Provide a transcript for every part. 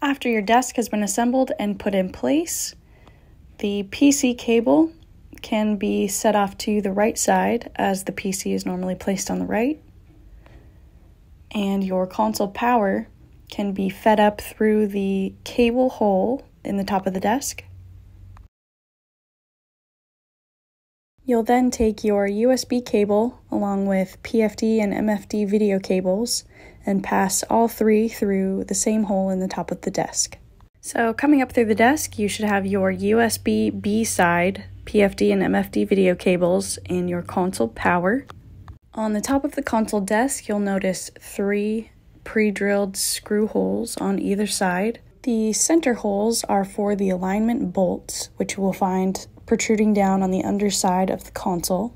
After your desk has been assembled and put in place, the PC cable can be set off to the right side as the PC is normally placed on the right. And your console power can be fed up through the cable hole in the top of the desk. You'll then take your USB cable along with PFD and MFD video cables and pass all three through the same hole in the top of the desk. So coming up through the desk, you should have your USB B side PFD and MFD video cables and your console power. On the top of the console desk, you'll notice 3 pre-drilled screw holes on either side. The center holes are for the alignment bolts, which you will find protruding down on the underside of the console.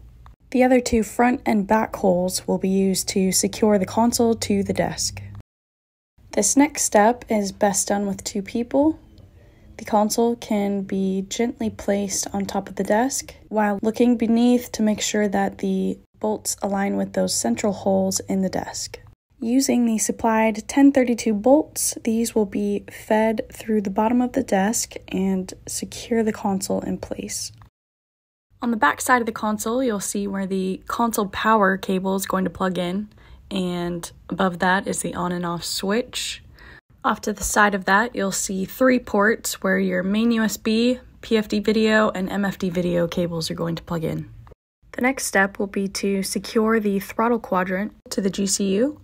The other 2 front and back holes will be used to secure the console to the desk. This next step is best done with 2 people. The console can be gently placed on top of the desk while looking beneath to make sure that the bolts align with those central holes in the desk. Using the supplied 1032 bolts, these will be fed through the bottom of the desk and secure the console in place. On the back side of the console, you'll see where the console power cable is going to plug in, and above that is the on and off switch. Off to the side of that, you'll see 3 ports where your main USB, PFD video, and MFD video cables are going to plug in. The next step will be to secure the throttle quadrant to the GCU.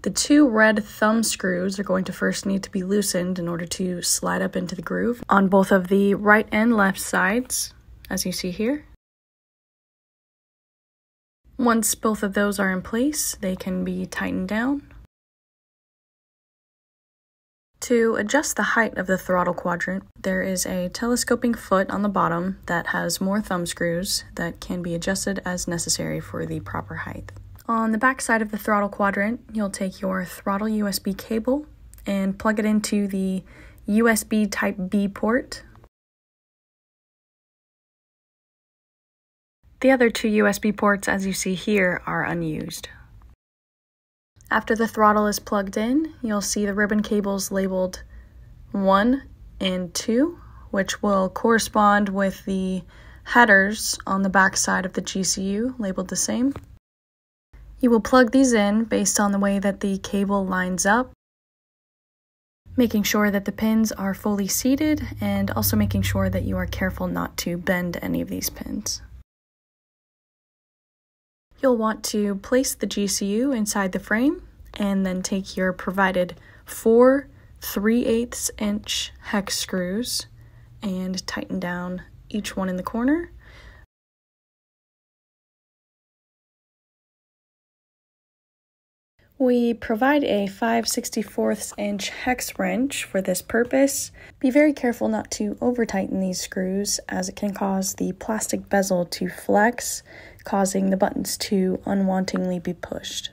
The 2 red thumb screws are going to first need to be loosened in order to slide up into the groove on both of the right and left sides, as you see here. Once both of those are in place, they can be tightened down. To adjust the height of the throttle quadrant, there is a telescoping foot on the bottom that has more thumb screws that can be adjusted as necessary for the proper height. On the back side of the throttle quadrant, you'll take your throttle USB cable and plug it into the USB Type B port. The other 2 USB ports, as you see here, are unused. After the throttle is plugged in, you'll see the ribbon cables labeled 1 and 2, which will correspond with the headers on the back side of the GCU, labeled the same. You will plug these in based on the way that the cable lines up, making sure that the pins are fully seated and also making sure that you are careful not to bend any of these pins. You'll want to place the GCU inside the frame and then take your provided 4 3/8 inch hex screws and tighten down each one in the corner. We provide a 5/64 inch hex wrench for this purpose. Be very careful not to over-tighten these screws as it can cause the plastic bezel to flex, causing the buttons to unwantingly be pushed.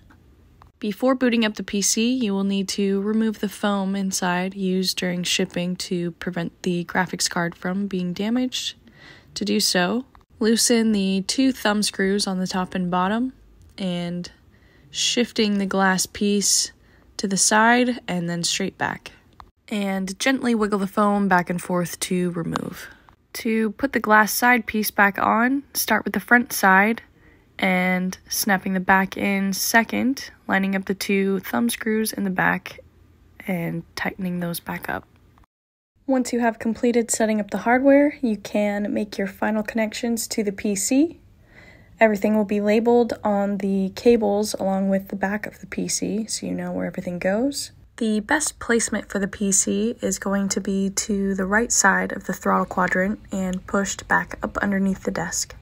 Before booting up the PC, you will need to remove the foam inside used during shipping to prevent the graphics card from being damaged. To do so, loosen the 2 thumb screws on the top and bottom and shifting the glass piece to the side and then straight back. And gently wiggle the foam back and forth to remove. To put the glass side piece back on, start with the front side and snapping the back in second, lining up the 2 thumb screws in the back and tightening those back up. Once you have completed setting up the hardware, you can make your final connections to the PC. Everything will be labeled on the cables along with the back of the PC, so you know where everything goes. The best placement for the PC is going to be to the right side of the throttle quadrant and pushed back up underneath the desk.